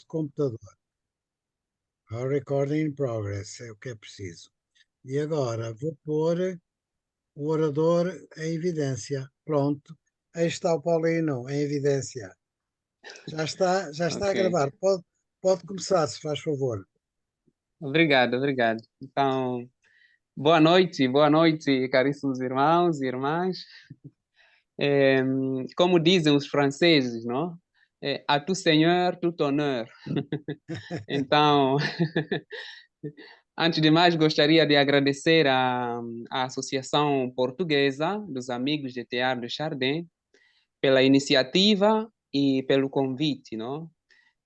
computador. Ao recording in progress, é o que é preciso. E agora vou pôr o orador em evidência. Pronto, aí está o Paulino em evidência. Já está a Ok. gravar. Pode começar, se faz favor. Obrigado, obrigado. Então, boa noite, caríssimos irmãos e irmãs. É, como dizem os franceses, não? À tout seigneur, tout honneur. Então, antes de mais, gostaria de agradecer à Associação Portuguesa dos Amigos de Teatro de Chardin pela iniciativa e pelo convite, não?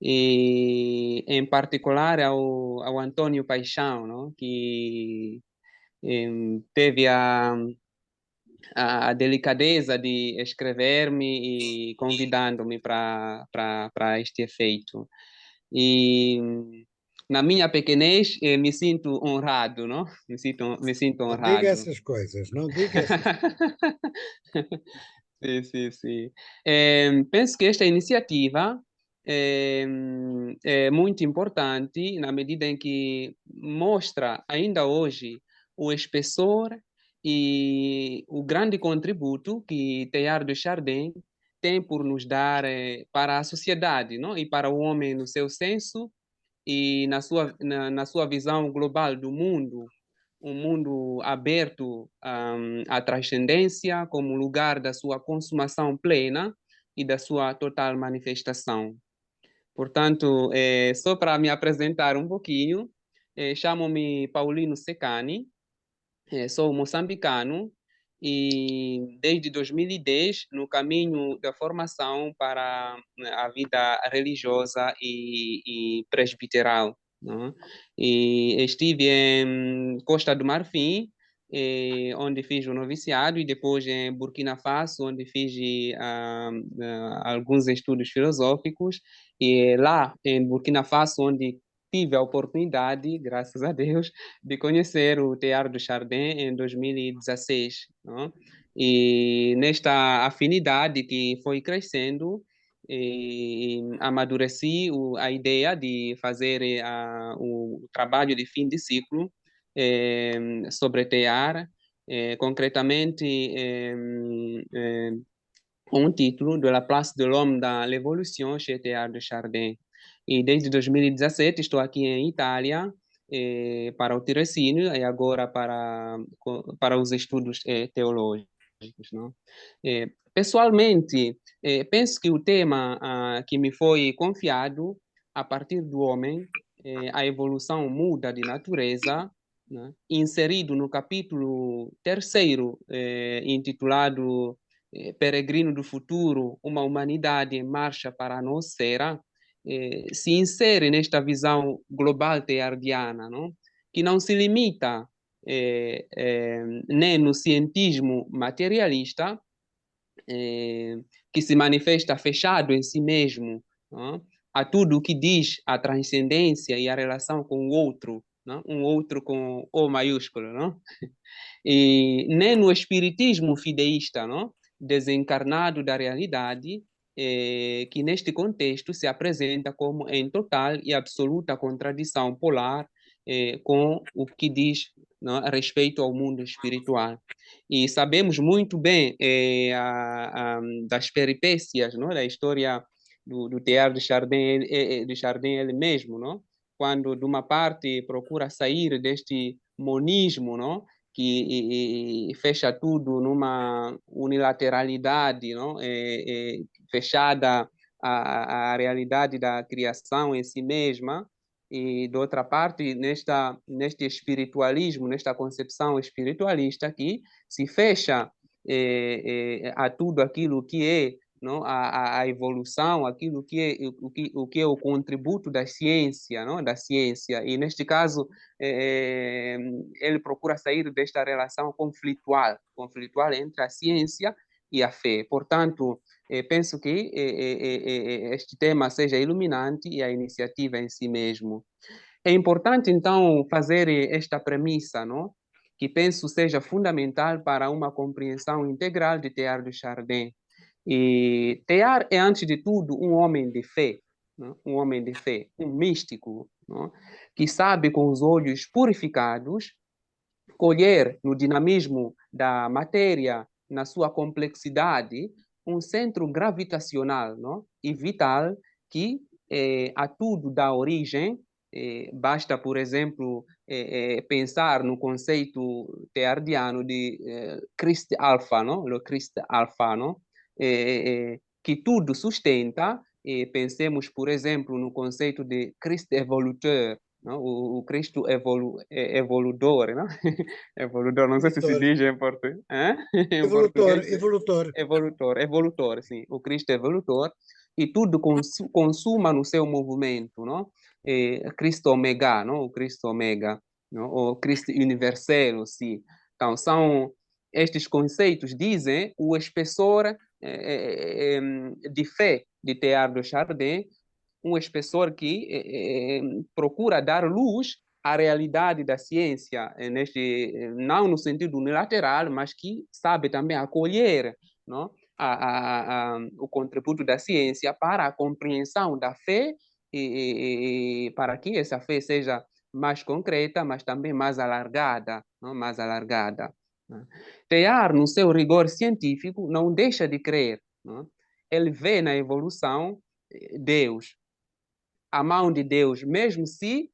E, em particular, ao Antônio Paixão, não? Que teve a delicadeza de escrever-me e convidando-me para este efeito. E na minha pequenez, me sinto honrado, não? Me sinto Não diga honrado. essas coisas, não diga essas coisas. Sim, sim, sim. Penso que esta iniciativa é, é muito importante na medida em que mostra ainda hoje o espessor e o grande contributo que Teilhard de Chardin tem por nos dar para a sociedade, não? E para o homem no seu senso e na sua visão global do mundo, um mundo aberto à transcendência como lugar da sua consumação plena e da sua total manifestação. Portanto, só para me apresentar um pouquinho, chamo-me Paulino Secani, sou moçambicano e desde 2010 no caminho da formação para a vida religiosa e presbiteral, não? E estive em Costa do Marfim, onde fiz o noviciado, e depois em Burkina Faso, onde fiz alguns estudos filosóficos, e lá em Burkina Faso, onde tive a oportunidade, graças a Deus, de conhecer o Teatro do Chardin em 2016, não? E nesta afinidade que foi crescendo, amadureci a ideia de fazer o trabalho de fim de ciclo sobre tear, concretamente com o título de La place de l'homme dans l'évolution chez Teilhard de Chardin. E desde 2017 estou aqui em Itália para o tirocínio e agora para os estudos teológicos, não? Pessoalmente, penso que o tema que me foi confiado a partir do homem, a evolução muda de natureza, né? Inserido no capítulo terceiro, intitulado Peregrino do Futuro, uma humanidade em marcha para a Nosfera, se insere nesta visão global teilhardiana, não? Que não se limita nem no cientismo materialista, que se manifesta fechado em si mesmo, não? A tudo o que diz a transcendência e a relação com o outro, não? Um outro com O maiúsculo, não? E nem no espiritismo fideísta, não? Desencarnado da realidade, que neste contexto se apresenta como em total e absoluta contradição polar com o que diz, não, a respeito ao mundo espiritual. E sabemos muito bem das peripécias, não, da história do Teilhard de Chardin ele mesmo, não? Quando de uma parte procura sair deste monismo, não? Que fecha tudo numa unilateralidade, não? Fechada a realidade da criação em si mesma, e, de outra parte, neste espiritualismo, nesta concepção espiritualista que se fecha a tudo aquilo que é, não? A evolução, aquilo que é o que é o contributo da ciência, não? Da ciência. E, neste caso, ele procura sair desta relação conflitual entre a ciência e a fé. Portanto, penso que este tema seja iluminante e a iniciativa em si mesmo. É importante, então, fazer esta premissa, não? Que penso seja fundamental para uma compreensão integral de Teilhard de Chardin. E Teilhard é, antes de tudo, um homem de fé, não? Um homem de fé, um místico, não? Que sabe com os olhos purificados colher no dinamismo da matéria, na sua complexidade, um centro gravitacional, não? E vital que a tudo dá origem. Basta, por exemplo, pensar no conceito teardiano de Christ Alpha, não? O Christ Alpha, não? Que tudo sustenta. Pensemos, por exemplo, no conceito de Christ Evoluteur, não? O Cristo evolutor, não? Evolutor, não sei se se Evolutor, diz em português. Em evolutor, português, evolutor. evolutor, sim. O Cristo evolutor. E tudo consuma no seu movimento, não? Cristo Omega, não? O Cristo Omega, não? O Cristo Universal, sim. Então, são estes conceitos, dizem o espessor de fé de Teilhard de Chardin, um espessor que procura dar luz à realidade da ciência, não no sentido unilateral, mas que sabe também acolher, não? O contributo da ciência para a compreensão da fé e para que essa fé seja mais concreta, mas também mais alargada, não? Mais alargada. Não? Teilhard, no seu rigor científico, não deixa de crer. Não? Ele vê na evolução Deus, a mão de Deus, mesmo se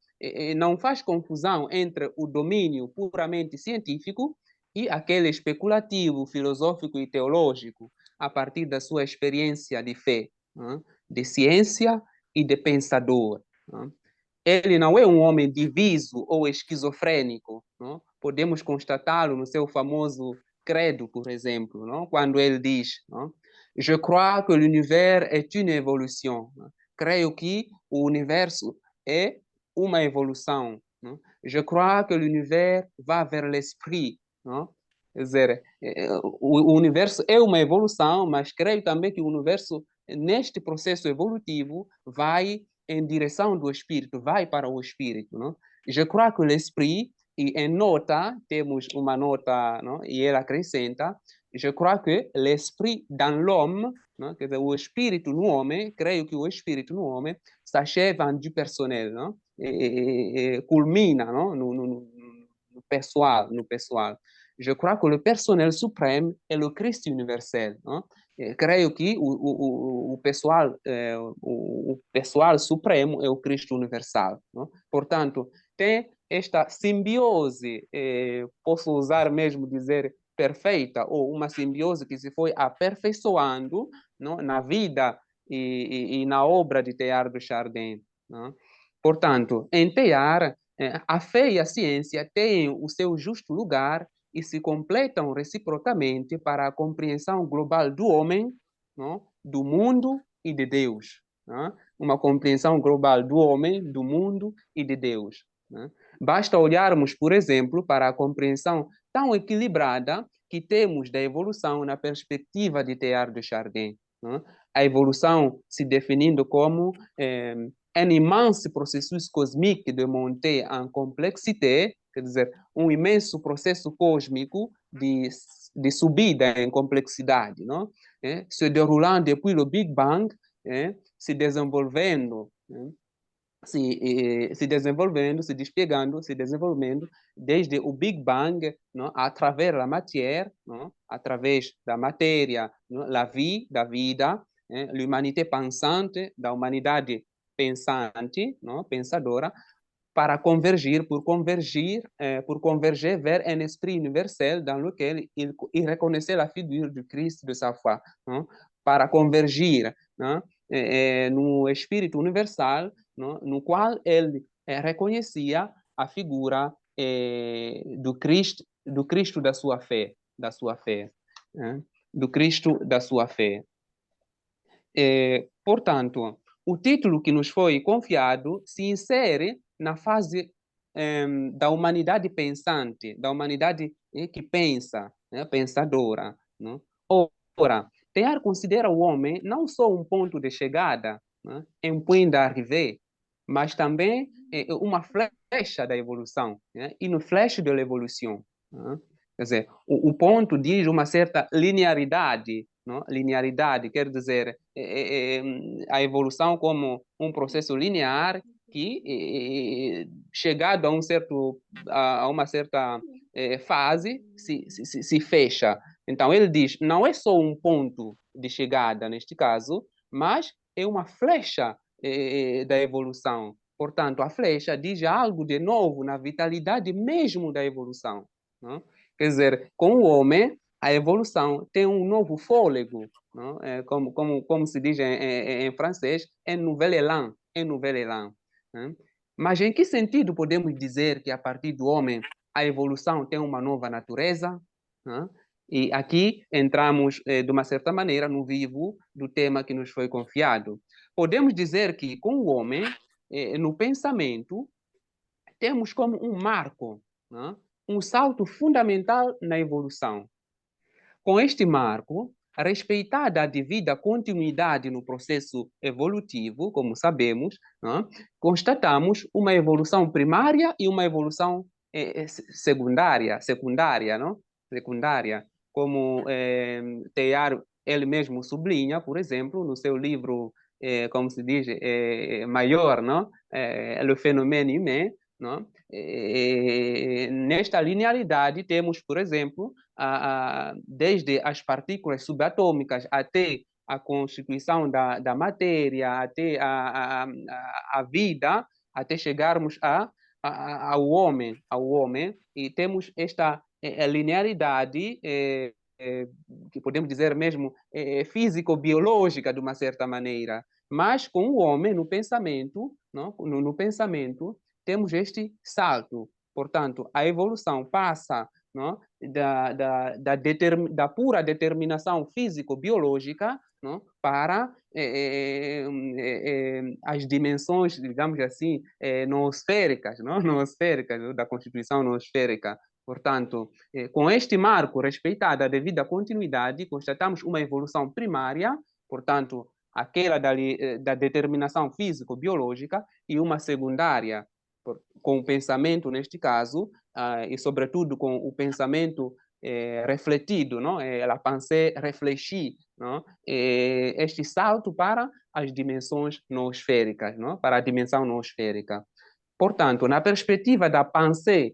não faz confusão entre o domínio puramente científico e aquele especulativo, filosófico e teológico, a partir da sua experiência de fé, de ciência e de pensador. Ele não é um homem diviso ou esquizofrênico. Não? Podemos constatá-lo no seu famoso credo, por exemplo, não? Quando ele diz: não? Je crois que l'univers est une évolution. Creio que o universo é uma evolução. Não? Je crois que l'univers va vers l'esprit. Não? Quer dizer, o universo é uma evolução, mas creio também que o universo, neste processo evolutivo, vai em direção do espírito, vai para o espírito. Não? Je crois que l'esprit, e em nota, temos uma nota, não? E ela acrescenta, je crois que l'esprit dans l'homme, não? Quer dizer, o espírito no homem, creio que o espírito no homem s'achève du personnel, não? Culmina, não? No pessoal, no pessoal. Je crois que le personnel suprême est le Christ universel. Não? Creio que o pessoal supremo é o Cristo universal. Não? Portanto, tem esta simbiose, posso usar mesmo dizer perfeita, ou uma simbiose que se foi aperfeiçoando, não? Na vida e na obra de Teilhard de Chardin. Não? Portanto, em Teilhard, a fé e a ciência têm o seu justo lugar e se completam reciprocamente para a compreensão global do homem, não? Do mundo e de Deus. Não? Uma compreensão global do homem, do mundo e de Deus. Não? Basta olharmos, por exemplo, para a compreensão tão equilibrada que temos da evolução na perspectiva de Teilhard de Chardin. Não? A evolução se definindo como un immense processus cosmique de montée en complexité, quer dizer, um imenso processo cósmico de subida em complexidade, não? Se derrulando depuis le Big Bang, se desenvolvendo, se desenvolvendo, se despegando, se desenvolvendo desde o Big Bang, não? Através da matéria, não? Através da matéria, não? La vie, da vida, l'humanité pensante, da humanidade pensante, não? Pensadora, para convergir, por converger vers un esprit universel dans lequel il reconnaissait la figure du Christ de sa foi, não? Para convergir, não? No espírito universal, não? No qual ele reconhecia a figura do Cristo da sua fé, do Cristo da sua fé. Portanto, o título que nos foi confiado se insere na fase da humanidade pensante, da humanidade que pensa, pensadora. Não? Ora, Teilhard considera o homem não só um ponto de chegada, um point d'arrivée, mas também uma flecha da evolução, une flèche de l'évolution. Quer dizer, o ponto diz uma certa linearidade, não? Linearidade quer dizer a evolução como um processo linear que, chegado a uma certa fase, se fecha. Então, ele diz, não é só um ponto de chegada, neste caso, mas é uma flecha da evolução. Portanto, a flecha diz algo de novo na vitalidade mesmo da evolução. Não? Quer dizer, com o homem, a evolução tem um novo fôlego, não? Como se diz em francês, é nouvel élan, é nouvel élan. Né? Mas em que sentido podemos dizer que a partir do homem a evolução tem uma nova natureza? Né? E aqui entramos, de uma certa maneira, no vivo do tema que nos foi confiado. Podemos dizer que, com o homem, no pensamento, temos como um marco, né? Um salto fundamental na evolução. Com este marco, respeitada a devida continuidade no processo evolutivo, como sabemos, né? Constatamos uma evolução primária e uma evolução secundária, não? Secundária, como Teilhard ele mesmo sublinha, por exemplo, no seu livro, como se diz, maior, não? Le phénomène humain, não? Nesta linearidade temos, por exemplo, desde as partículas subatômicas até a constituição da matéria, até a vida, até chegarmos ao homem, e temos esta linearidade que podemos dizer mesmo físico-biológica, de uma certa maneira. Mas com o homem, no pensamento, não? No pensamento, temos este salto. Portanto, a evolução passa, não? Da pura determinação físico-biológica, não? Para as dimensões, digamos assim, noosféricas, não? Noosféricas, da constituição noosférica. Portanto, com este marco, respeitada a devida continuidade, constatamos uma evolução primária, portanto, aquela da determinação físico-biológica, e uma secundária, com o pensamento, neste caso, e sobretudo com o pensamento refletido, não? A pensée réfléchie, não? Este salto para as dimensões noosféricas, não? Para a dimensão noosférica. Portanto, na perspectiva da pensée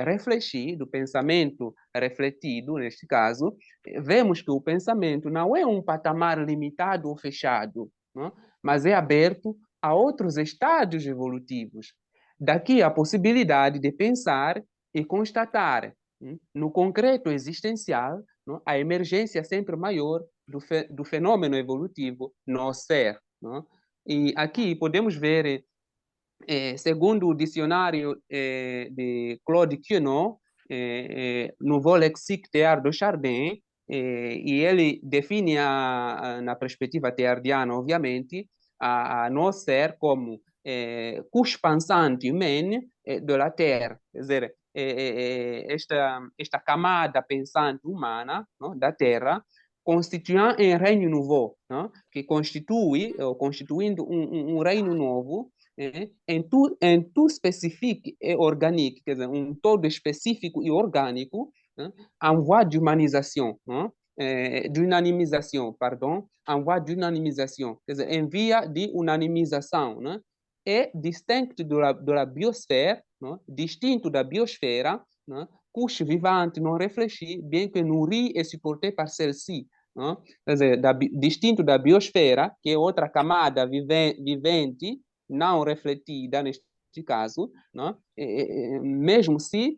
refletir, do pensamento refletido, neste caso, vemos que o pensamento não é um patamar limitado ou fechado, não? Mas é aberto a outros estádios evolutivos. Daqui a possibilidade de pensar e constatar, no concreto existencial, não? A emergência sempre maior do fenômeno evolutivo no ser. Não? E aqui podemos ver, segundo o dicionário de Claude Queneau, Nouveau Lexique Teilhard de Chardin, e ele define, na perspectiva teilhardiana, obviamente, a nosso ser como couche pensante humaine de la Terre, quer dizer, esta camada pensante humana, não, da Terra, constituant um reino novo, não, que constituindo um reino novo, em tout spécifique et organique, quer dizer, um todo específico e orgânico, en voie d'humanisation, d'unanimisation, pardon, en voie d'unanimisation, quer dizer, em via de unanimização, né? É distinto da biosfera, né? Distinto da biosfera, né? Couche vivante non réfléchie, bien que nourrie et supportée par celle-ci. Né? Quer dizer, distinto da biosfera, que é outra camada vivente, não refletida neste caso, né? Mesmo se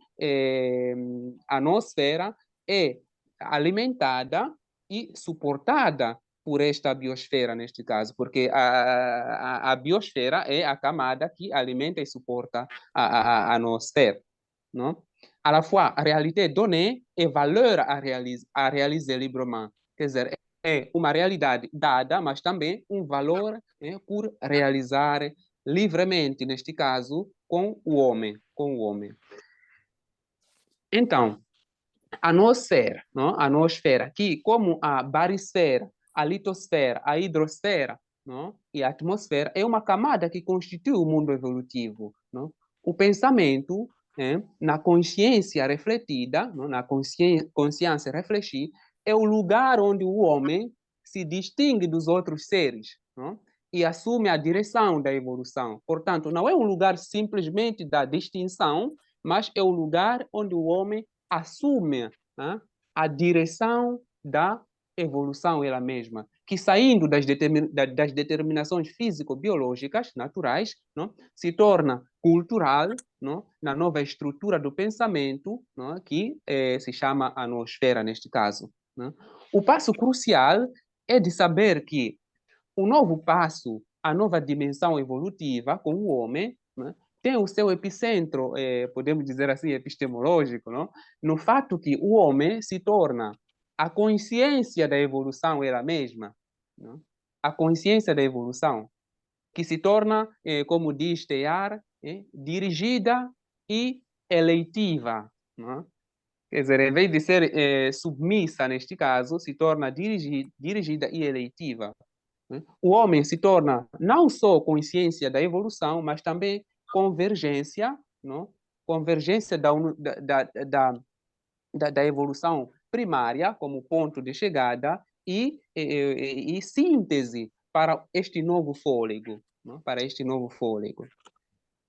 a nosfera é alimentada e suportada por esta biosfera, neste caso, porque a biosfera é a camada que alimenta e suporta a nosfera. Non? À la fois, réalité donnée et valeur a réaliser librement. Quer dizer, é uma realidade dada, mas também um valor por realizar livremente, neste caso, com o homem. Com o homem. Então, a nosfera, não? A nosfera, aqui, como a barisfera, a litosfera, a hidrosfera, não? E a atmosfera, é uma camada que constitui o mundo evolutivo. Não? O pensamento, na consciência refletida, não? Na consciência refletir, é o lugar onde o homem se distingue dos outros seres, não? E assume a direção da evolução. Portanto, não é um lugar simplesmente da distinção, mas é o lugar onde o homem assume, né, a direção da evolução ela mesma, que saindo das determinações físico-biológicas naturais, não, se torna cultural, não, na nova estrutura do pensamento, não, que se chama a noosfera neste caso. Não. O passo crucial é de saber que o novo passo, a nova dimensão evolutiva com o homem, né, tem o seu epicentro, podemos dizer assim, epistemológico, não? No fato que o homem se torna a consciência da evolução ela mesma, não? A consciência da evolução, que se torna, como diz Teilhard, dirigida e eleitiva. Não? Quer dizer, em vez de ser submissa, neste caso, se torna dirigida e eleitiva. Né? O homem se torna não só consciência da evolução, mas também convergência, não? Convergência da evolução primária como ponto de chegada e síntese para este novo fôlego, não? Para este novo fôlego.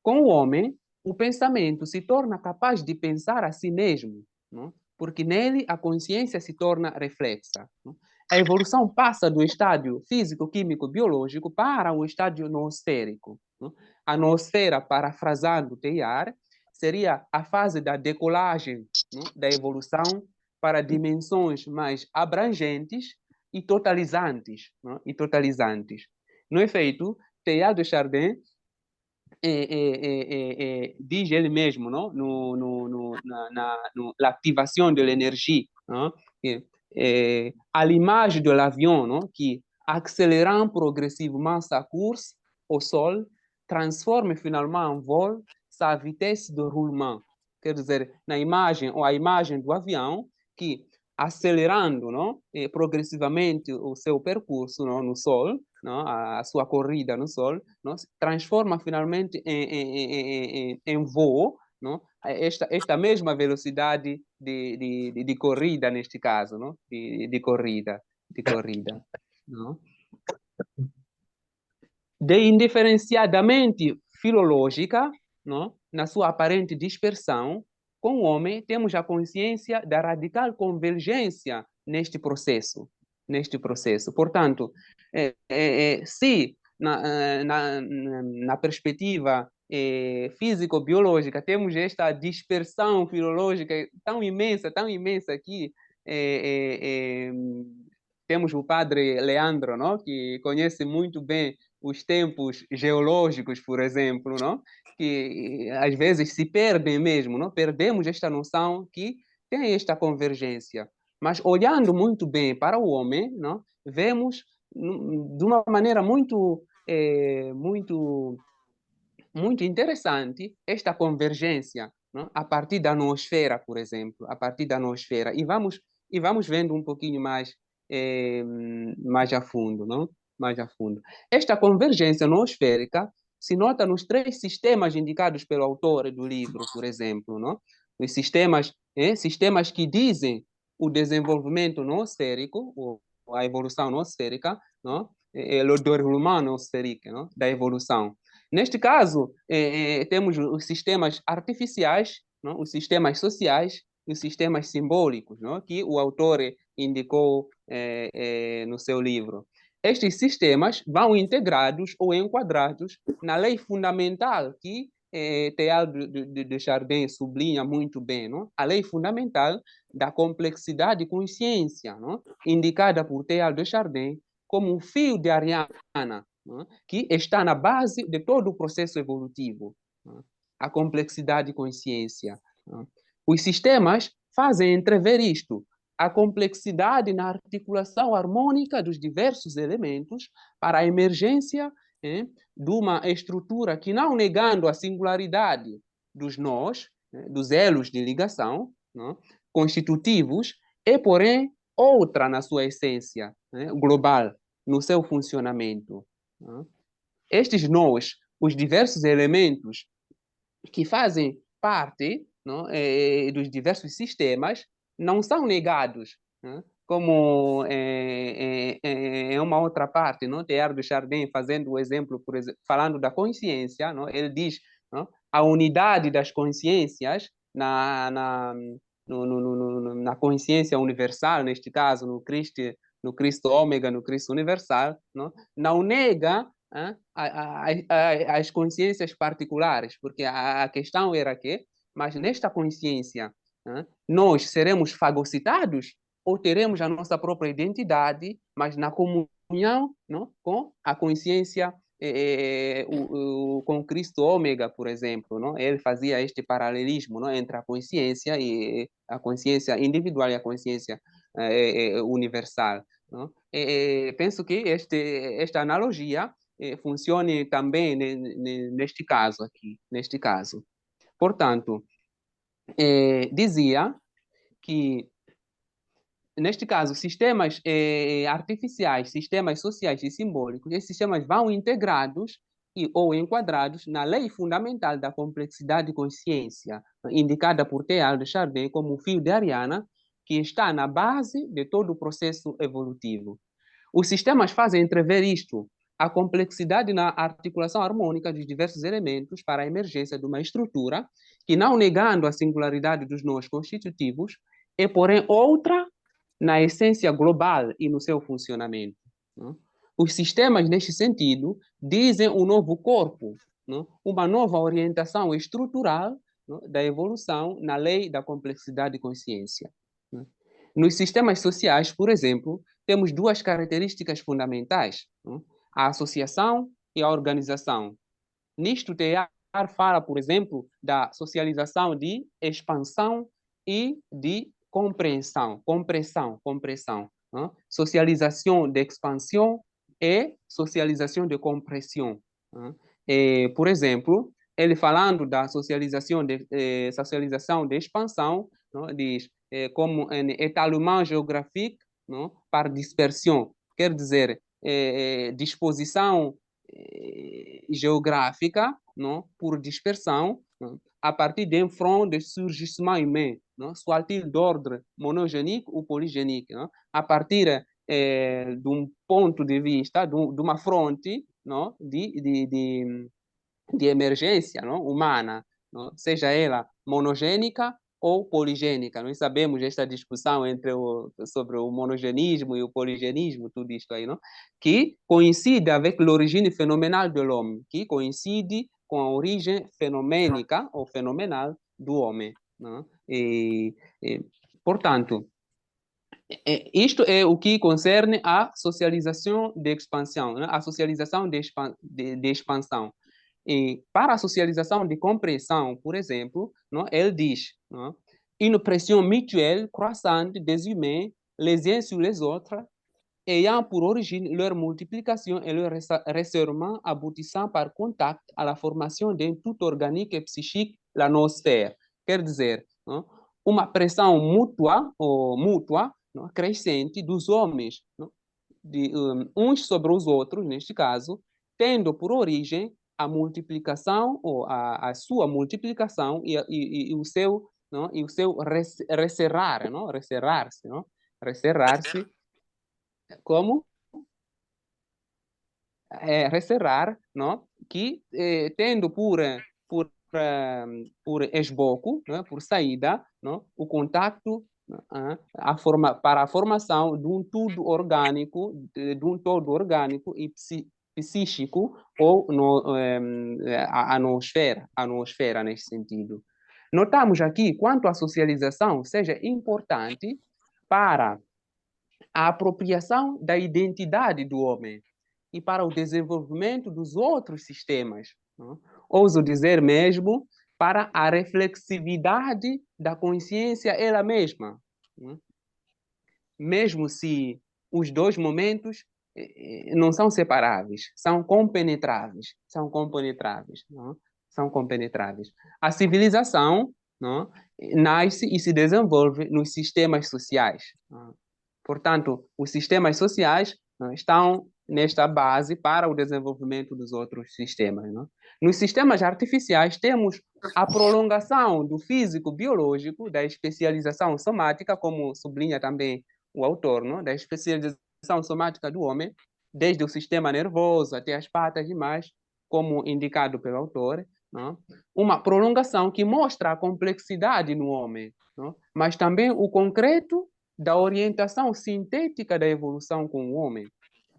Com o homem, o pensamento se torna capaz de pensar a si mesmo, não? Porque nele a consciência se torna reflexa. Não? A evolução passa do estádio físico, químico, biológico para o estádio noosférico. Não? A noosfera, parafrasando Teilhard, seria a fase da decolagem, não? Da evolução para dimensões mais abrangentes e totalizantes. Não? E totalizantes. No efeito, Teilhard de Chardin diz ele mesmo, não? L'ativazione dell'energia, não? À l'image de l'avion, não? Que accélérant progressivement sa course au sol, transforme finalement en vol sa vitesse de roulement. Quer dizer, na imagem, ou a imagem do avião, que acelerando, não? Progressivamente o seu percurso, não? No sol, não? A sua corrida no sol, não? Se transforma finalmente em voo, não? Esta mesma velocidade de corrida, neste caso, não? De corrida, não? De indiferenciadamente filológica, não? Na sua aparente dispersão, com o homem temos a consciência da radical convergência neste processo. Portanto, se na perspectiva físico-biológica temos esta dispersão filológica tão imensa que temos o padre Leandro, não? Que conhece muito bem os tempos geológicos, por exemplo, não? Que às vezes se perdem mesmo, não? Perdemos esta noção que tem esta convergência. Mas olhando muito bem para o homem, não? Vemos de uma maneira muito interessante esta convergência, não? A partir da noosfera, por exemplo, a partir da noosfera. E vamos vendo um pouquinho mais a fundo, não? Mais a fundo. Esta convergência noosférica se nota nos 3 sistemas indicados pelo autor do livro, por exemplo, não? Os sistemas que dizem o desenvolvimento noosférico, ou a evolução noosférica, não? O déroulement noosférico, não? Da evolução. Neste caso, temos os sistemas artificiais, não? Os sistemas sociais e os sistemas simbólicos, não? Que o autor indicou no seu livro. Estes sistemas vão integrados ou enquadrados na lei fundamental que Teilhard de Chardin sublinha muito bem, não? A lei fundamental da complexidade de consciência, não? Indicada por Teilhard de Chardin como um fio de Ariana, não? Que está na base de todo o processo evolutivo, não? A complexidade de consciência. Não? Os sistemas fazem entrever isto, a complexidade na articulação harmônica dos diversos elementos para a emergência de uma estrutura que, não negando a singularidade dos nós, dos elos de ligação, não? Constitutivos, é, porém, outra na sua essência, global, no seu funcionamento. Não? Estes nós, os diversos elementos que fazem parte, não, dos diversos sistemas, não são negados, né, como é uma outra parte, não? Teilhard de Chardin fazendo o exemplo, por exemplo, falando da consciência, não? Ele diz, não? A unidade das consciências na consciência universal, neste caso, no Cristo ômega, no Cristo universal, não nega as consciências particulares, porque a questão era que, mas nesta consciência, nós seremos fagocitados ou teremos a nossa própria identidade, mas na comunhão, não, com a consciência, com Cristo ômega, por exemplo, não? Ele fazia este paralelismo, não, entre a consciência individual e a consciência universal. Não? Penso que esta analogia funcione também neste caso aqui, neste caso. Portanto, dizia que neste caso, sistemas artificiais, sistemas sociais e simbólicos, esses sistemas vão integrados ou enquadrados na lei fundamental da complexidade de consciência, indicada por Teilhard de Chardin como o fio de Ariana, que está na base de todo o processo evolutivo. Os sistemas fazem entrever isto, a complexidade na articulação harmônica dos diversos elementos para a emergência de uma estrutura que, não negando a singularidade dos nós constitutivos, é, porém, outra na essência global e no seu funcionamento. Não? Os sistemas, neste sentido, dizem um novo corpo, não? Uma nova orientação estrutural, não? Da evolução na lei da complexidade de consciência. Não? Nos sistemas sociais, por exemplo, temos duas características fundamentais, não? A associação e a organização. Nisto, Teilhard fala, por exemplo, da socialização de expansão e de compreensão, compressão. Hein? Socialização de expansão e socialização de compressão. Por exemplo, ele falando da socialização de expansão, não? Diz como um étalement géographique, não? Par dispersion, quer dizer, disposição geográfica, não? Por dispersão, não? A partir d'un front de surgissement humain, soit-il d'ordre monogénique ou polygénique, não? A partir de um ponto de vista, de uma fronte, não? De emergência, não? Humana, não? Seja ela monogênica ou poligênica. Nós sabemos esta discussão sobre o monogenismo e o poligenismo, tudo isto aí, não? Que coincide avec l'origine phénoménale de l'homme, que coincide com a origem fenomênica ou fenomenal do homem. Não? Portanto, isto é o que concerne a socialização de expansão, né? A socialização de expansão. E para a socialização de compreensão, por exemplo, não, ele diz, não, une pression mutuelle croissante des humains les uns sur les autres, ayant pour origine leur multiplication et leur resserrement aboutissant par contact à la formation d'un tout organique et psychique, la nosphère. Quer dizer, não, uma pressão mútua não, crescente dos homens, não, uns sobre os outros, neste caso, tendo por origem a multiplicação ou a sua multiplicação e o seu, não, e o seu resserrar, não, resserrar-se, não, resserrar-se como resserrar, não, que tendo por esboço, não, por saída, não, o contacto para a formação de um todo orgânico, e psíquico ou a noosfera nesse sentido. Notamos aqui quanto a socialização seja importante para a apropriação da identidade do homem e para o desenvolvimento dos outros sistemas. Não? Ouso dizer mesmo, para a reflexividade da consciência ela mesma. Não? Mesmo se os dois momentos não são separáveis, são compenetráveis, não? São compenetráveis. A civilização, não? Nasce e se desenvolve nos sistemas sociais. Não? Portanto, os sistemas sociais não, estão nesta base para o desenvolvimento dos outros sistemas. Não? Nos sistemas artificiais, temos a prolongação do físico-biológico, da especialização somática, como sublinha também o autor, não? Da especialização somática do homem, desde o sistema nervoso até as patas e mais, como indicado pelo autor, não? Uma prolongação que mostra a complexidade no homem, não? Mas também o concreto da orientação sintética da evolução com o homem,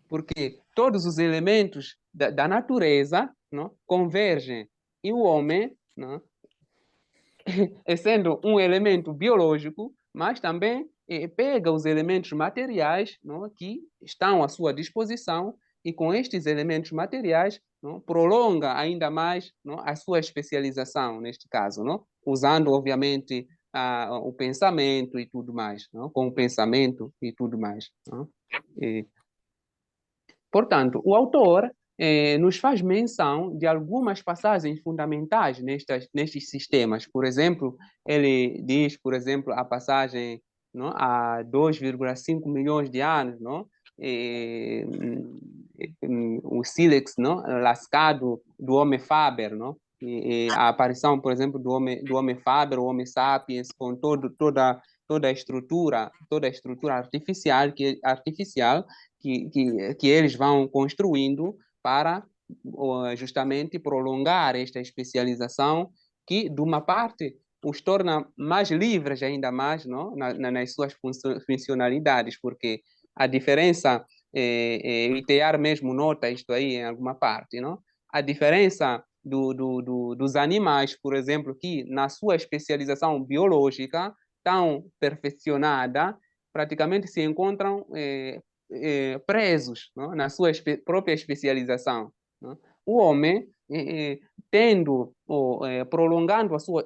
porque todos os elementos da natureza, não? Convergem e o homem, não? Sendo um elemento biológico, mas também pega os elementos materiais, não, que estão à sua disposição e com estes elementos materiais não, prolonga ainda mais não, a sua especialização, neste caso, não, usando, obviamente, o pensamento e tudo mais, não, com o pensamento e tudo mais. Não. E, portanto, o autor nos faz menção de algumas passagens fundamentais nestes sistemas. Por exemplo, ele diz, por exemplo, a passagem não, há 2,5 milhões de anos, não? O sílex não, lascado do Homo faber, não? A aparição, por exemplo, do Homo faber, o Homo sapiens, com toda a estrutura artificial que eles vão construindo para justamente prolongar esta especialização que, de uma parte, os torna mais livres ainda mais não? Nas suas funcionalidades, porque a diferença, o ITEAR mesmo nota isto aí em alguma parte, não? A diferença dos animais, por exemplo, que na sua especialização biológica tão perfeccionada, praticamente se encontram presos não? Na sua própria especialização. Não? O homem, tendo, prolongando a sua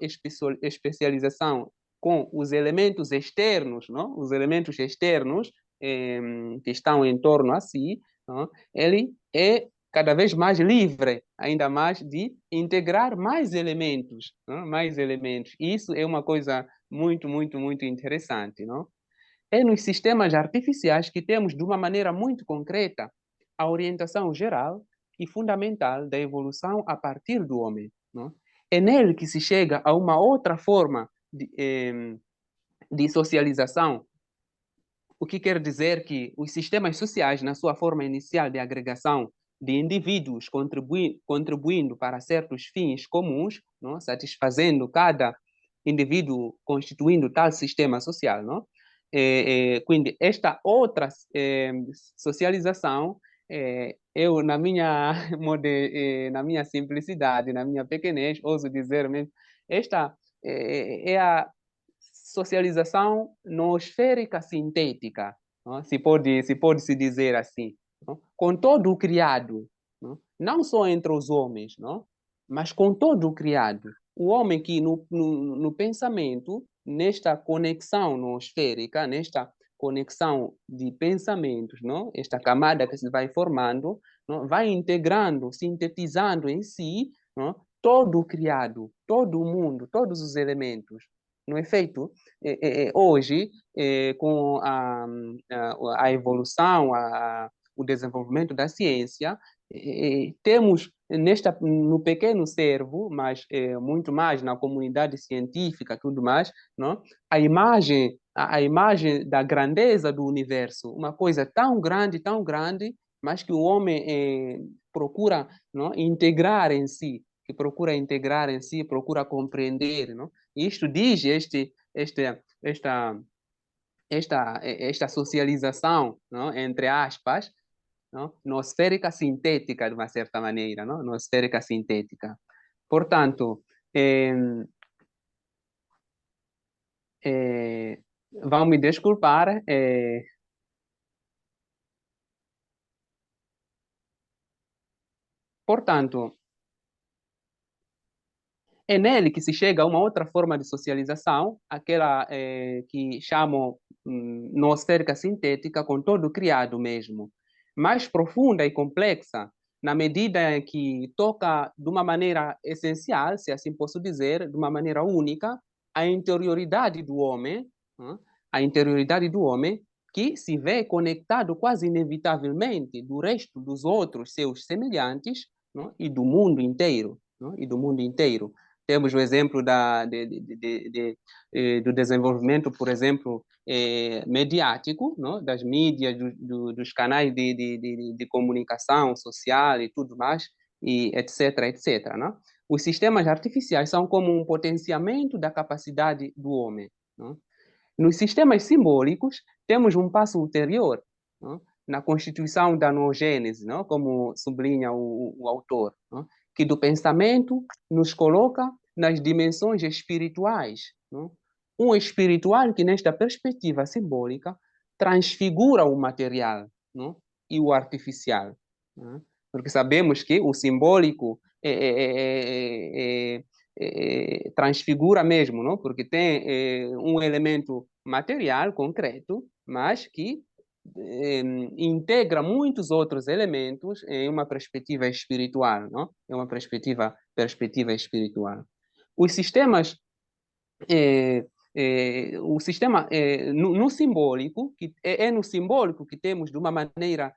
especialização com os elementos externos, não? Os elementos externos que estão em torno a si, não? Ele é cada vez mais livre, ainda mais de integrar mais elementos, não? Mais elementos. Isso é uma coisa muito, muito, muito interessante, não? É nos sistemas artificiais que temos, de uma maneira muito concreta, a orientação geral e fundamental da evolução a partir do homem. Não? É nele que se chega a uma outra forma de socialização, o que quer dizer que os sistemas sociais, na sua forma inicial de agregação de indivíduos contribuindo para certos fins comuns, não? Satisfazendo cada indivíduo constituindo tal sistema social, não? Quindi esta outra socialização, eu na minha simplicidade, na minha pequenez, ouso dizer mesmo, esta é a socialização noosférica sintética, não? Se pode se dizer assim, não? Com todo o criado, não só entre os homens, não? Mas com todo o criado. O homem que no pensamento, nesta conexão noosférica, nesta conexão de pensamentos, não? Esta camada que se vai formando, não? Vai integrando, sintetizando em si, não? Todo o criado, todo o mundo, todos os elementos. No efeito, hoje, com a evolução, o desenvolvimento da ciência, temos no pequeno servo, mas muito mais na comunidade científica, tudo mais, não? A imagem da grandeza do universo, uma coisa tão grande, mas que o homem procura não? Integrar em si, que procura integrar em si, procura compreender, não? Isto diz esta socialização, não? Entre aspas, não? Nosférica sintética, de uma certa maneira, não? Nosférica sintética. Portanto, vão me desculpar, portanto, é nele que se chega a uma outra forma de socialização, aquela que chamam noosférica sintética, com todo criado mesmo, mais profunda e complexa, na medida em que toca de uma maneira essencial, se assim posso dizer, de uma maneira única, a interioridade do homem, a interioridade do homem, que se vê conectado quase inevitavelmente do resto dos outros seus semelhantes, e do mundo inteiro, e do mundo inteiro. Temos o exemplo do desenvolvimento, por exemplo, mediático, não? Das mídias, dos canais de comunicação social e tudo mais, e etc, etc, não? Os sistemas artificiais são como um potenciamento da capacidade do homem, não? Nos sistemas simbólicos, temos um passo ulterior, não? Na constituição da noogênese, não? Como sublinha o autor, não? Que do pensamento nos coloca nas dimensões espirituais, não? Um espiritual que, nesta perspectiva simbólica, transfigura o material, não? E o artificial. Não? Porque sabemos que o simbólico transfigura mesmo, não? Porque tem um elemento material, concreto, mas que integra muitos outros elementos em uma perspectiva espiritual, não? É uma perspectiva espiritual. Os sistemas, o sistema no simbólico, que é no simbólico que temos de uma maneira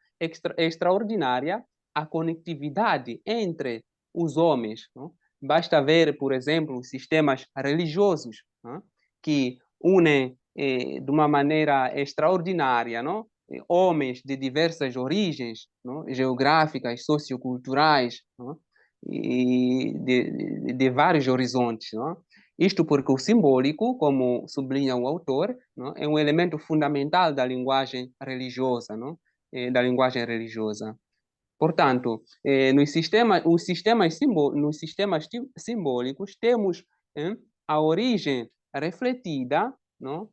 extraordinária a conectividade entre os homens, não? Basta ver, por exemplo, os sistemas religiosos, não? Que unem de uma maneira extraordinária, não? Homens de diversas origens, não? Geográficas, socioculturais, não? E de vários horizontes, não? Isto porque o simbólico, como sublinha o autor, não? É um elemento fundamental da linguagem religiosa, não? Da linguagem religiosa. Portanto, nos sistemas simbólicos temos a origem refletida, não?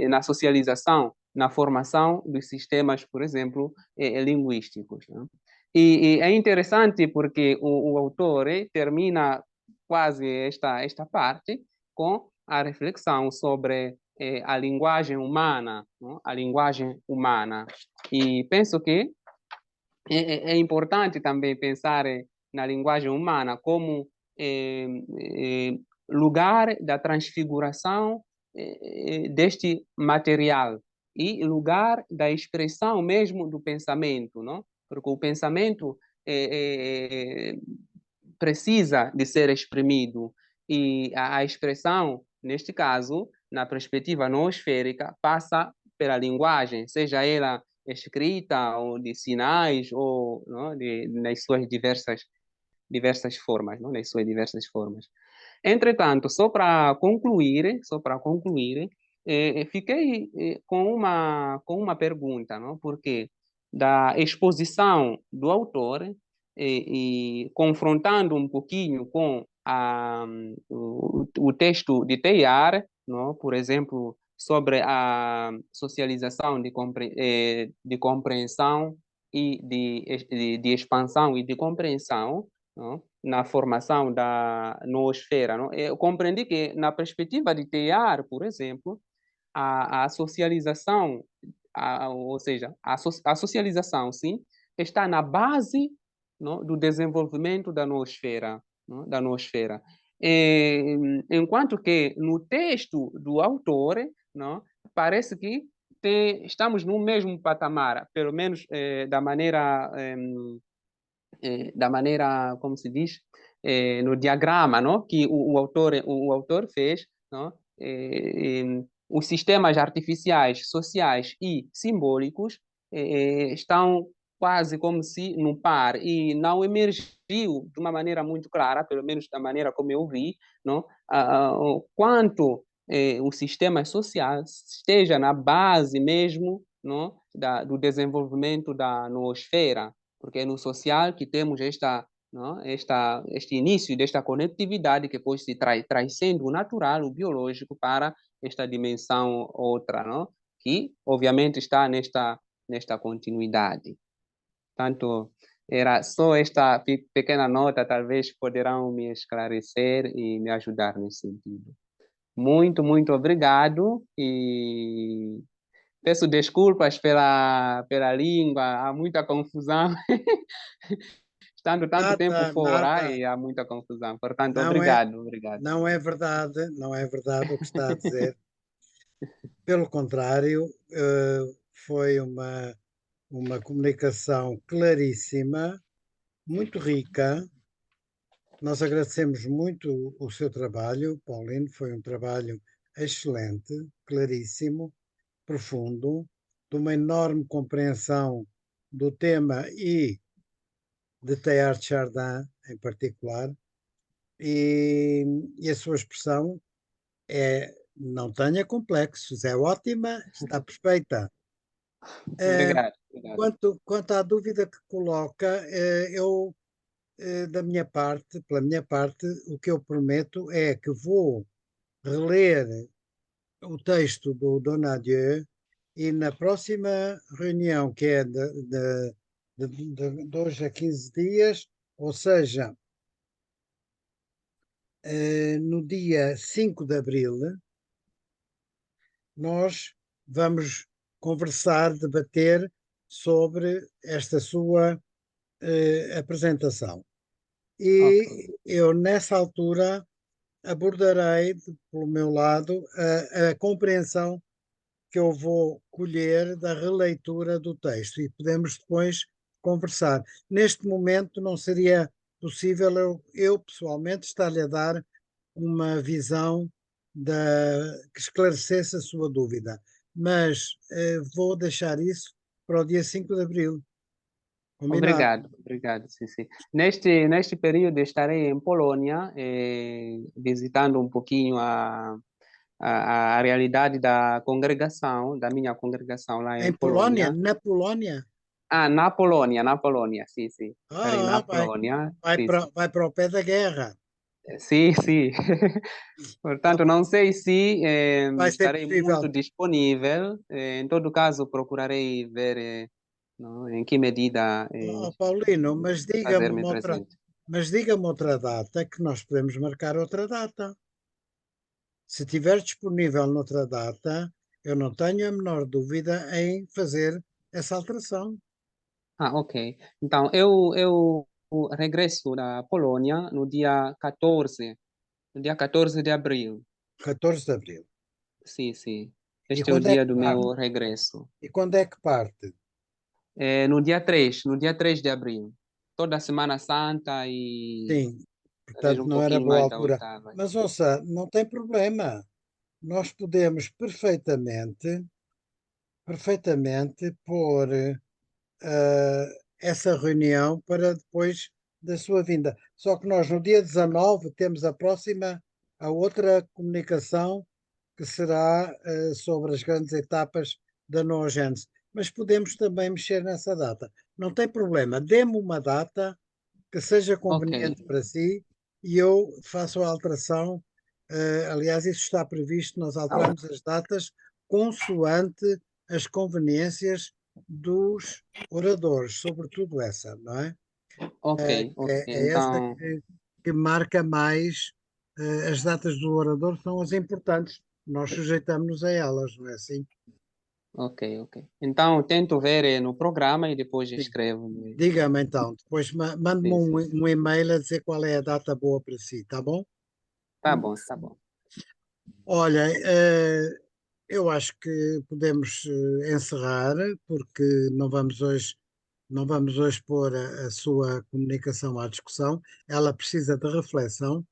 Na socialização, na formação dos sistemas, por exemplo, linguísticos. Não? E é interessante porque o autor termina quase esta parte com a reflexão sobre a linguagem humana, não? A linguagem humana. E penso que é importante também pensar na linguagem humana como lugar da transfiguração deste material e lugar da expressão mesmo do pensamento, não? Porque o pensamento precisa de ser exprimido e a expressão, neste caso, na perspectiva noosférica, passa pela linguagem, seja ela escrita ou de sinais ou não, nas suas diversas formas, não? Nas suas diversas formas. Entretanto, só para concluir, fiquei com uma pergunta, não? Porque da exposição do autor e confrontando um pouquinho com o texto de Teilhard, não? Por exemplo, sobre a socialização de compreensão e de expansão e de compreensão, não? Na formação da noosfera. Não? Eu compreendi que, na perspectiva de Teilhard, por exemplo, a socialização, ou seja, a socialização, sim, está na base, não, do desenvolvimento da noosfera. Não, da noosfera. Enquanto que no texto do autor, não, parece que estamos no mesmo patamar, pelo menos como se diz, no diagrama, não? Que o autor fez, não? Os sistemas artificiais, sociais e simbólicos estão quase como se no par e não emergiu de uma maneira muito clara, pelo menos da maneira como eu vi, não? Quanto o sistema social esteja na base mesmo, não? Do desenvolvimento da noosfera, porque é no social que temos não, este início desta conectividade que depois se traz sendo o natural, o biológico, para esta dimensão outra, não? Que obviamente está nesta continuidade. Portanto, era só esta pequena nota, talvez poderão me esclarecer e me ajudar nesse sentido. Muito, muito obrigado e peço desculpas pela língua, há muita confusão. Estando tanto tempo fora Nada, e há muita confusão. Portanto, não é, obrigado, obrigado. não é verdade, não é verdade o que está a dizer. Pelo contrário, foi uma comunicação claríssima, muito rica, Nós agradecemos muito o seu trabalho, Paulino. Foi um trabalho excelente, claríssimo, profundo, de uma enorme compreensão do tema e de Teilhard de Chardin em particular. E, e a sua expressão é: não tenha complexos, é ótima, está perfeita. Eh, Obrigado, obrigado. quanto à dúvida que coloca, eu, da minha parte, pela minha parte, o que eu prometo é que vou reler o texto do Donadieu e na próxima reunião, que é de hoje a 15 dias, ou seja, no dia 5 de abril, nós vamos conversar, debater sobre esta sua apresentação. Ok, E eu, nessa altura, abordarei, pelo meu lado, a compreensão que eu vou colher da releitura do texto e podemos depois conversar. Neste momento não seria possível eu pessoalmente estar-lhe a dar uma visão que esclarecesse a sua dúvida, mas vou deixar isso para o dia 5 de abril, combinado? obrigado, obrigado, sim, sim. Neste período estarei em Polônia, visitando um pouquinho a realidade da congregação, da minha congregação lá em Em Polónia, Polônia. na Polónia, Ah, na Polônia, sim, sim. Estarei na vai, Polônia, sim, sim. vai para o pé da guerra. Sim, sim. Ah, Portanto, não sei se vai ser estarei muito possível. disponível. Em todo caso, procurarei ver não, em que medida Paulino, fazer-me presente. mas diga-me outra data que nós podemos marcar outra data. Se tiver disponível noutra data, eu não tenho a menor dúvida em fazer essa alteração. Ah, ok. Então, eu regresso da Polônia no dia 14 de abril. 14 de abril. Sim, sim. E Este é o quando é dia que do parte? meu regresso. E quando é que parte? No dia 3 de abril. Toda a Semana Santa e Sim, talvez portanto um não era pouquinho boa mais da altura. oitava. Mas ouça, não tem problema. Nós podemos perfeitamente pôr essa reunião para depois da sua vinda. Só que nós no dia 19 temos a outra comunicação que será sobre as grandes etapas da Noogênese. Mas podemos também mexer nessa data. Não tem problema. Dê-me uma data que seja Ok, conveniente para si e eu faço a alteração. Aliás, isso está previsto, nós alteramos as datas consoante as conveniências dos oradores, sobretudo essa, não é? ok, ok. É essa Então, que marca mais, as datas do orador são as importantes, nós sujeitamos-nos a elas, não é assim? ok, ok. Então, tento ver no programa e depois Sim. escrevo. Diga-me então, depois mande-me Sim, sim. um e-mail a dizer qual é a data boa para si, tá bom? Tá bom, tá bom. Olha, eu acho que podemos encerrar, porque não vamos hoje pôr a sua comunicação à discussão. Ela precisa de reflexão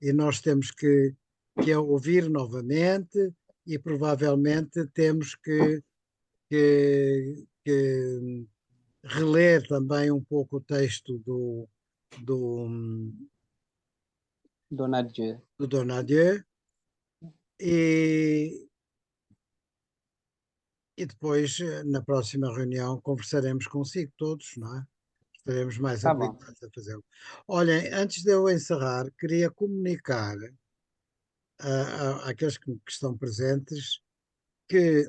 e nós temos que a ouvir novamente e provavelmente temos que reler também um pouco o texto do, Donadieu. do Donadieu e, e depois, na próxima reunião, conversaremos consigo todos, não é? Estaremos mais Tá bom. habilitados a fazê-lo. Olhem, antes de eu encerrar, queria comunicar àqueles que estão presentes que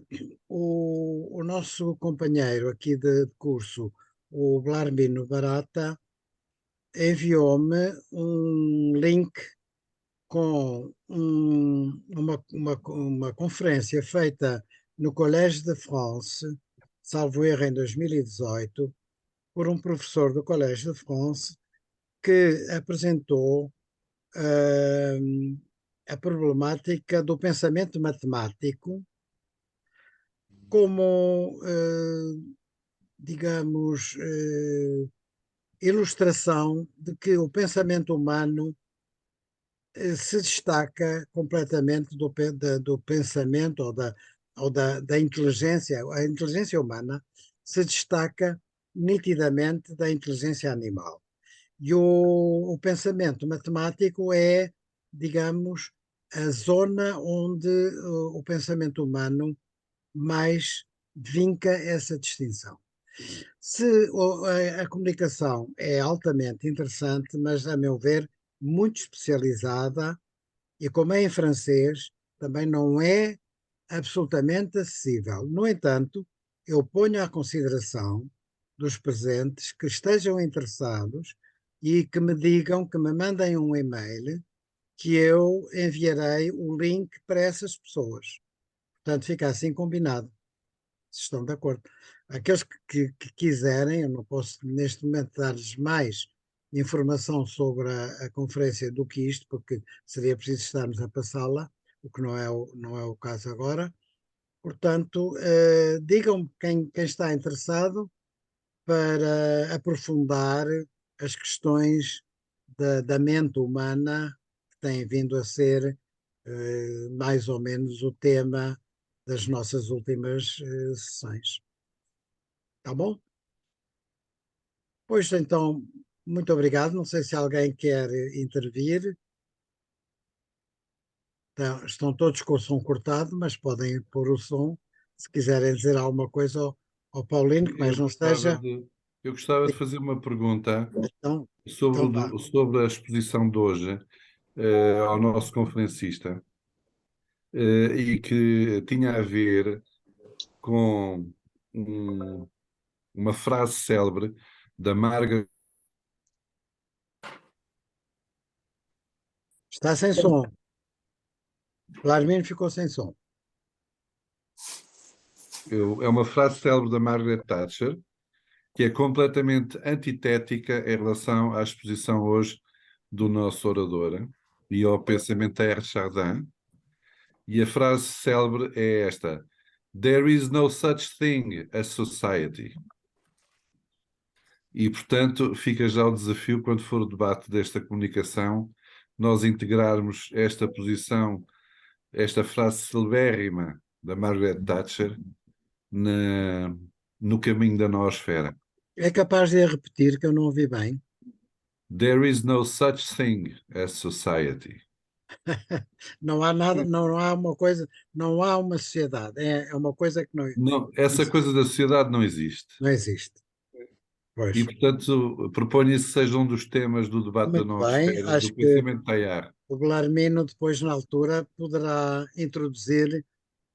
o nosso companheiro aqui de curso, o Blarmino Barata, enviou-me um link com uma conferência feita no Collège de France, salvo erro em 2018, por um professor do Collège de France que apresentou uh, a problemática do pensamento matemático como, digamos, ilustração de que o pensamento humano se destaca completamente do pensamento ou da inteligência. A inteligência humana se destaca nitidamente da inteligência animal. E o pensamento matemático é, digamos, a zona onde o pensamento humano mais vinca essa distinção. Se a comunicação é altamente interessante, mas, a meu ver, muito especializada, e como é em francês, também não é absolutamente acessível. No entanto, eu ponho à consideração dos presentes que estejam interessados e que me digam, que me mandem um e-mail, que eu enviarei o link para essas pessoas. Portanto, fica assim combinado, se estão de acordo. Aqueles que quiserem, eu não posso neste momento dar-lhes mais informação sobre a conferência do que isto, porque seria preciso estarmos a passá-la, o que não é o caso agora. Portanto, digam-me quem está interessado para aprofundar as questões da mente humana, que tem vindo a ser mais ou menos o tema das nossas últimas sessões. Tá bom? Pois então, muito obrigado. Não sei se alguém quer intervir. Estão todos com o som cortado, mas podem pôr o som se quiserem dizer alguma coisa ao Paulino, que mais Eu não gostava esteja. de, eu gostava de fazer uma pergunta Então, sobre, então vá. sobre a exposição de hoje, ao nosso conferencista, e que tinha a ver com uma frase célebre da Margaret. Está sem som. O Armin ficou sem som. É uma frase célebre da Margaret Thatcher, que é completamente antitética em relação à exposição hoje do nosso orador e ao pensamento de Teilhard de Chardin. E a frase célebre é esta: There is no such thing as society. E, portanto, fica já o desafio, quando for o debate desta comunicação, nós integrarmos esta posição, esta frase celebérrima da Margaret Thatcher no caminho da noosfera. É capaz de a repetir, que eu não ouvi bem. There is no such thing as society. Não há nada, não há uma coisa, não há uma sociedade. É uma coisa que não, Não, essa coisa da sociedade não existe. não existe. E, Pois. portanto, proponho isso seja um dos temas do debate da Muito bem. noosfera, do Acho que pensamento Teilhard. o Belarmino, depois, na altura, poderá introduzir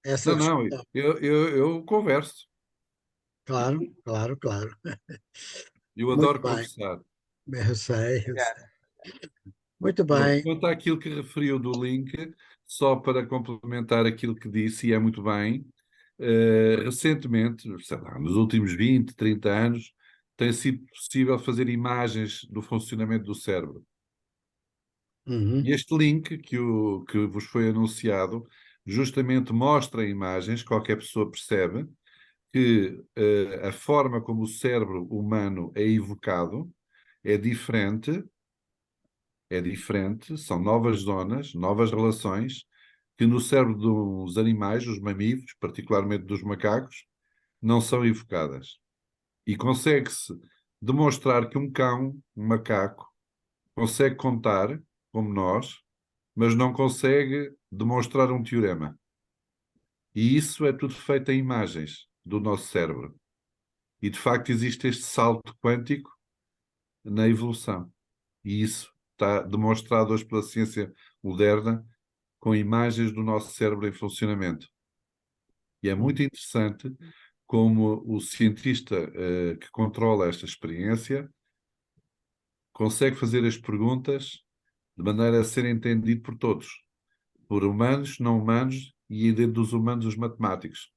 essa Não, discussão. eu converso. Claro, claro, claro. Eu Muito adoro bem. conversar. Eu sei, eu sei. Obrigado. Muito Pronto, bem. quanto àquilo que referiu do link, só para complementar aquilo que disse, e é muito bem, recentemente, sei lá, nos últimos 20, 30 anos, tem sido possível fazer imagens do funcionamento do cérebro. Uhum. E este link que vos foi anunciado justamente mostra imagens, qualquer pessoa percebe que a forma como o cérebro humano é evocado é diferente, são novas zonas, novas relações, que no cérebro dos animais, dos mamíferos, particularmente dos macacos, não são evocadas. E consegue-se demonstrar que um cão, um macaco, consegue contar, como nós, mas não consegue demonstrar um teorema. E isso é tudo feito em imagens do nosso cérebro. E, de facto, existe este salto quântico na evolução. E isso está demonstrado hoje pela ciência moderna com imagens do nosso cérebro em funcionamento. E é muito interessante como o cientista que controla esta experiência consegue fazer as perguntas de maneira a ser entendido por todos, por humanos, não humanos e dentro dos humanos os matemáticos.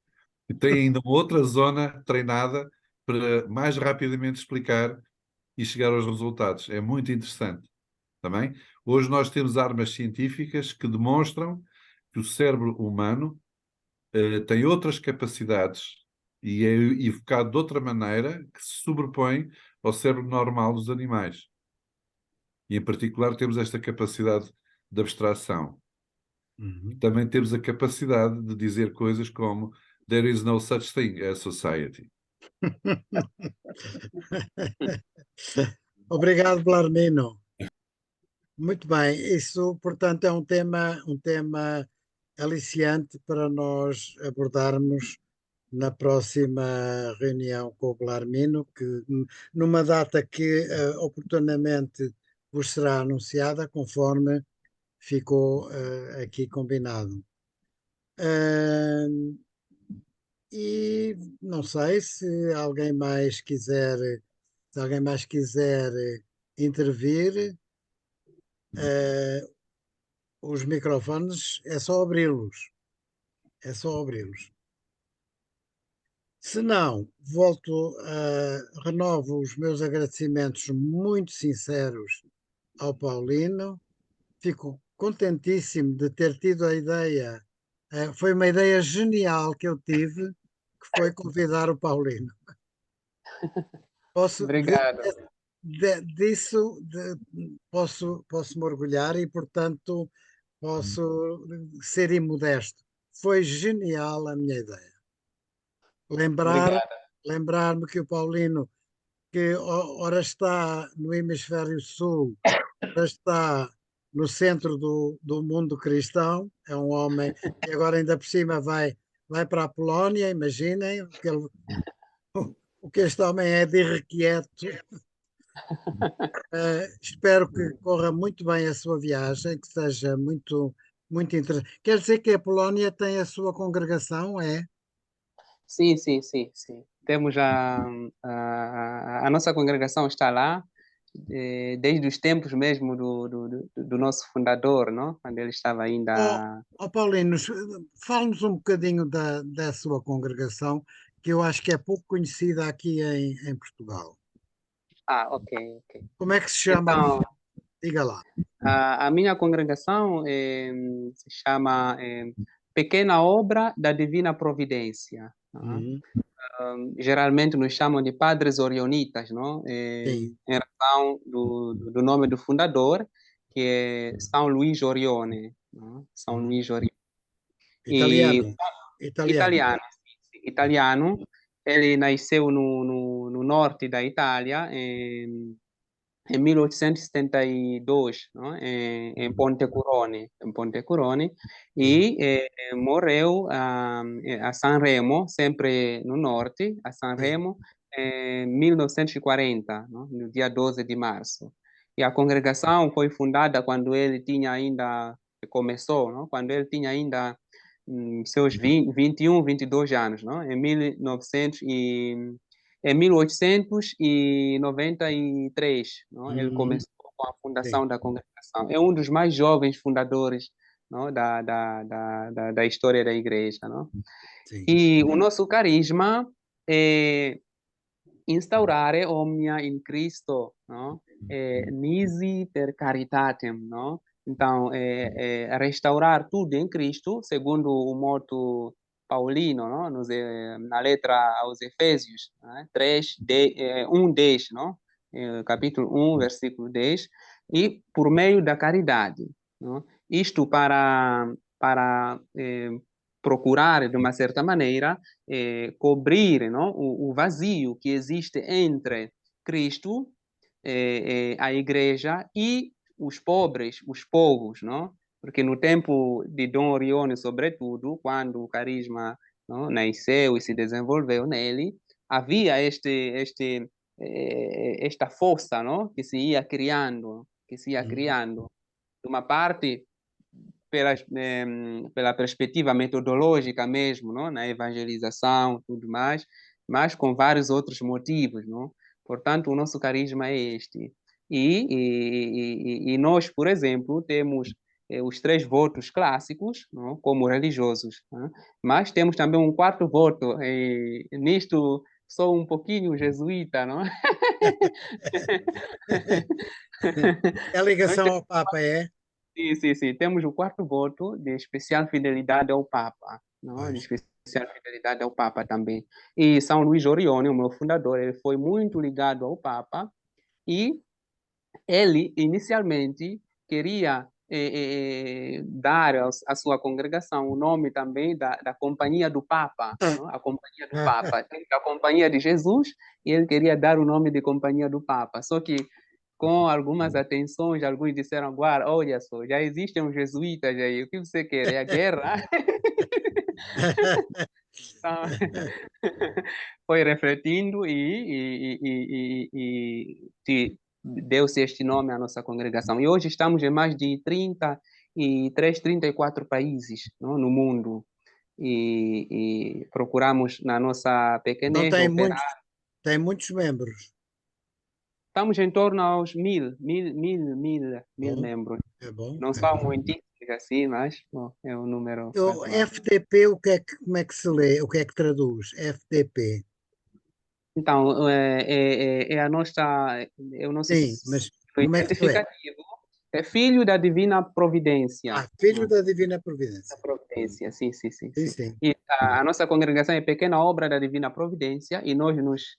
E tem ainda uma outra zona treinada para mais rapidamente explicar e chegar aos resultados. É muito interessante. Também. Hoje nós temos armas científicas que demonstram que o cérebro humano tem outras capacidades e é evocado de outra maneira que se sobrepõe ao cérebro normal dos animais. E, em particular, temos esta capacidade de abstração. Uhum. Também temos a capacidade de dizer coisas como "There is no such thing as society". Obrigado, Belarmino. Muito bem, isso, portanto, é um tema aliciante para nós abordarmos na próxima reunião com o Belarmino, que numa data que oportunamente vos será anunciada, conforme ficou aqui combinado. E não sei se alguém mais quiser intervir, os microfones é só abri-los, é só abri-los. Se não, renovo os meus agradecimentos muito sinceros ao Paulino. Fico contentíssimo de ter tido a ideia. Foi uma ideia genial que eu tive, que foi convidar o Paulino. Posso, Obrigado. disso posso me orgulhar e, portanto, posso ser imodesto. Foi genial a minha ideia. Obrigado. Lembrar-me que o Paulino, que ora está no hemisfério sul, ora está no centro do mundo cristão, é um homem que agora ainda por cima vai para a Polónia, imaginem o que este homem é de irrequieto. Espero que corra muito bem a sua viagem, que seja muito interessante. Quer dizer que a Polónia tem a sua congregação, é? Sim, sim, sim, sim. Temos a nossa congregação está lá desde os tempos mesmo do nosso fundador, não? Quando ele estava ainda... Paulino, fale-nos um bocadinho da sua congregação, que eu acho que é pouco conhecida aqui em Portugal. Ah, ok, ok. Como é que se chama? Então, Diga lá. a minha congregação se chama Pequena Obra da Divina Providência. Uhum, Geralmente nos chamam de padres orionitas, não? sim, Em razão do nome do fundador, que é São Luís Orione, não? São uhum. Luís Orione. E Italiano. Italiano. italiano, italiano, ele nasceu no norte da Itália, em 1872, não? Em Pontecurone, Sim, e morreu a Sanremo, sempre no norte, a sim. Sanremo, em 1940, não? No dia 12 de março. E a congregação foi fundada quando ele tinha ainda, começou, não? Quando ele tinha ainda seus 21, 22 anos, não? Em 1893, não? Ele Uhum, começou com a sim, fundação da congregação. É um dos mais jovens fundadores, não? Da história da igreja. Não? sim. E o nosso carisma é instaurare omnia in Cristo, não? Nisi per caritatem, não? Então, restaurar tudo em Cristo, segundo o moto paulino, não? Na letra aos Efésios, né? 1:10, não? Capítulo 1, versículo 10, e por meio da caridade, não? Isto para procurar, de uma certa maneira, cobrir, não? O vazio que existe entre Cristo, a igreja e os pobres, os povos, não? Porque no tempo de Dom Orione, sobretudo, quando o carisma, não, nasceu e se desenvolveu nele, havia esta força, não? Que se ia Uhum, criando. De uma parte, pela perspectiva metodológica mesmo, não? Na evangelização, tudo mais, mas com vários outros motivos, não? Portanto, o nosso carisma é este. E nós, por exemplo, temos os 3 votos clássicos, não? Como religiosos, não? Mas temos também um 4º voto, nisto sou um pouquinho jesuíta, não? É a Nós ligação ao Papa, é? sim, sim, sim. Temos o 4º voto de especial fidelidade ao Papa, não? De Pois. especial fidelidade ao Papa também. E São Luís Orione, o meu fundador, ele foi muito ligado ao Papa e ele inicialmente queria dar à sua congregação o nome também da Companhia do Papa, não? A Companhia do Papa. Tem a Companhia de Jesus e ele queria dar o nome de Companhia do Papa. Só que com algumas atenções, alguns disseram agora, olha só, já existem os jesuítas aí, o que você quer? É a guerra? Então, foi refletindo e deu-se este nome à nossa congregação. E hoje estamos em mais de 33, 34 países, não, no mundo. E procuramos, na nossa Não pequenez, tem operar. tem muitos membros. Estamos em torno aos mil Bom, membros. é bom. Não são muitíssimos assim, mas bom, é um número O razoável. FTP, como é que se lê? O que é que traduz? FTP. Então, é a nossa, é o nosso Sim, mas como é que se lê? identificativo, é filho da divina providência. Filho da Divina Providência. Da providência, sim. Sim, sim. E a nossa congregação é Pequena Obra da Divina Providência e nós nos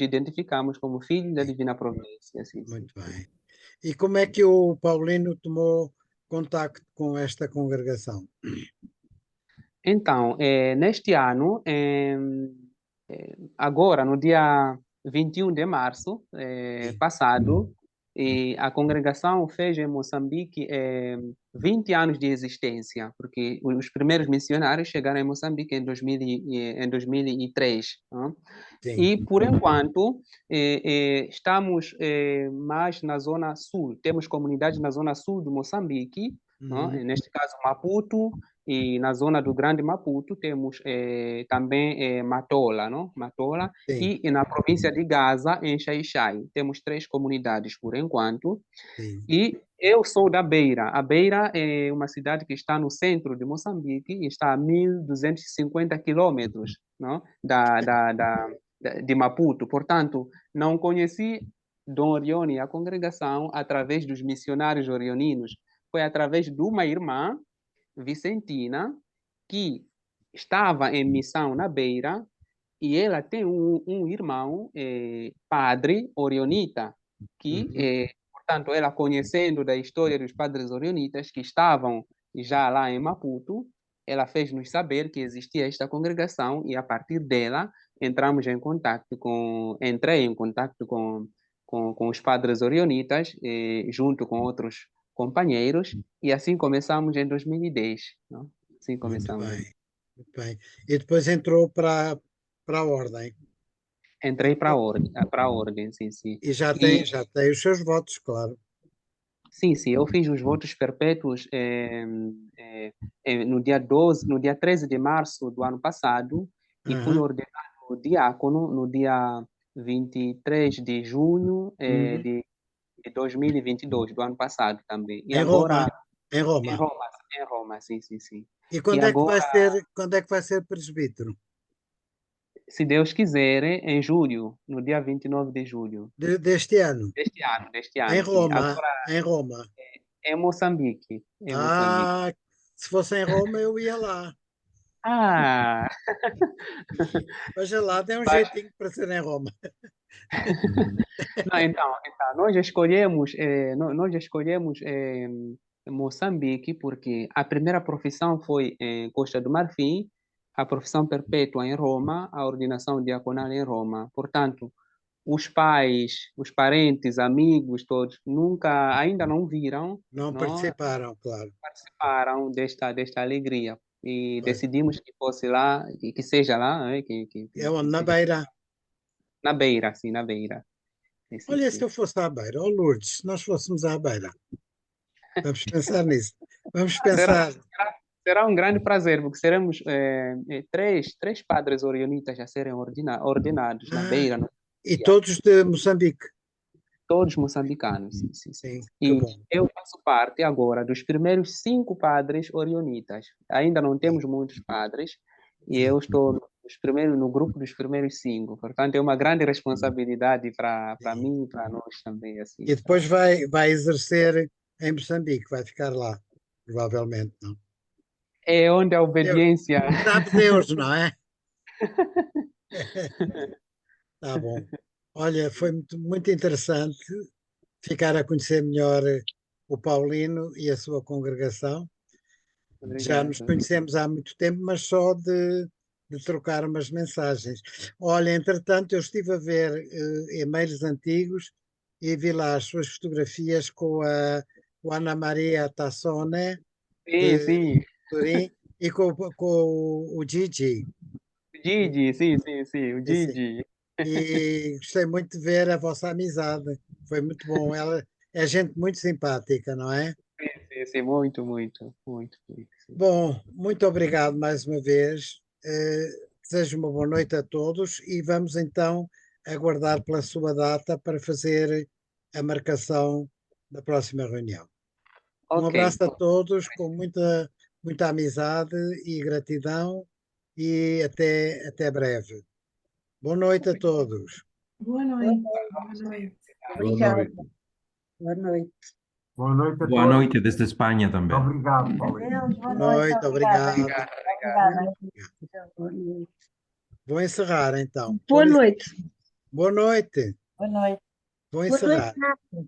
identificamos como filhos da divina providência, sim. Muito bem. E como é que o Paulino tomou contacto com esta congregação? Então, neste ano, agora, no dia 21 de março Sim. passado, a congregação fez em Moçambique 20 anos de existência, porque os primeiros missionários chegaram em Moçambique em 2003. Não? Sim. E, por enquanto, estamos mais na zona sul. Temos comunidades na zona sul do Moçambique, não? Neste caso Maputo, e na zona do Grande Maputo temos também Matola, não? Matola, Sim. e na província de Gaza, em Xai-Xai. Temos 3 comunidades por enquanto. Sim. E eu sou da Beira. A Beira é uma cidade que está no centro de Moçambique e está a 1.250 quilômetros, não? De Maputo. Portanto, não conheci Dom Orione e a congregação através dos missionários orioninos. Foi através de uma irmã vicentina que estava em missão na Beira e ela tem um irmão, padre orionita, que, portanto, ela conhecendo da história dos padres orionitas que estavam já lá em Maputo, ela fez-nos saber que existia esta congregação e a partir dela entrei em contato com os padres orionitas, junto com outros companheiros, e assim começamos em 2010. Não? Assim Muito começamos. bem. Muito bem. E depois entrou para a Ordem. Entrei para a ordem, sim. E já tem os seus votos, claro. Sim, eu fiz os votos perpétuos no dia 13 de março do ano passado e fui ordenado diácono no dia 23 de junho de 2022, do ano passado também. E Em agora Roma. Em Roma. em Roma, sim. E quando é que vai ser presbítero? Se Deus quiser, em julho, no dia 29 de julho. Deste ano? Deste ano, Em sim. Roma. Agora, Em Roma. em Moçambique. Se fosse em Roma, eu ia lá. Ah! Veja lá, tem um jeitinho para ser em Roma. Não, então, nós escolhemos Moçambique porque a primeira profissão foi em Costa do Marfim, a profissão perpétua em Roma, a ordenação diaconal em Roma. Portanto, os pais, os parentes, amigos, todos ainda não viram, Não participaram, claro. participaram desta alegria e decidimos que fosse lá, que seja lá, né? É onde? Na Beira. Na Beira, sim, na Beira. Sim, Olha, sim. se eu fosse à Beira, Lourdes, se nós fôssemos à Beira, vamos pensar nisso. Vamos pensar. Será um grande prazer, porque seremos três padres orionitas a serem ordenados na Beira. E todos de Moçambique. Todos moçambicanos, sim. Sim, E que bom. eu faço parte agora dos primeiros 5 padres orionitas. Ainda não temos muitos padres, e eu estou no grupo dos primeiros 5. Portanto, é uma grande responsabilidade para mim e para nós também. Assim, E depois vai exercer em Moçambique, vai ficar lá, provavelmente, não? É onde a obediência. Sabe Deus, não é? Tá bom. Olha, foi muito interessante ficar a conhecer melhor o Paulino e a sua congregação. Já nos Obrigado. conhecemos há muito tempo, mas só de trocar umas mensagens. Olha, entretanto, eu estive a ver e-mails antigos e vi lá as suas fotografias com a Ana Maria Tassone, Sim, de sim. Turim, e com o Gigi. Gigi, sim, sim, sim. O Esse. Gigi. E gostei muito de ver a vossa amizade. Foi muito bom. Ela é gente muito simpática, não é? Sim, sim, sim. Muito, muito, muito, muito. Sim. Bom, muito obrigado mais uma vez. Desejo uma boa noite a todos e vamos então aguardar pela sua data para fazer a marcação da próxima reunião. Um Ok. abraço a todos com muita amizade e gratidão e até breve. Boa noite a todos. Boa noite. Boa noite. Boa Obrigada. noite. Boa noite. Boa noite a Boa todos. noite desde Espanha também. Obrigado, Paulinho. Deus, boa Boa noite. noite, Obrigada. obrigado. Obrigada. Boa noite. Vou encerrar então. Boa noite. Boa noite. Boa noite. Vou Boa noite, encerrar. Nath.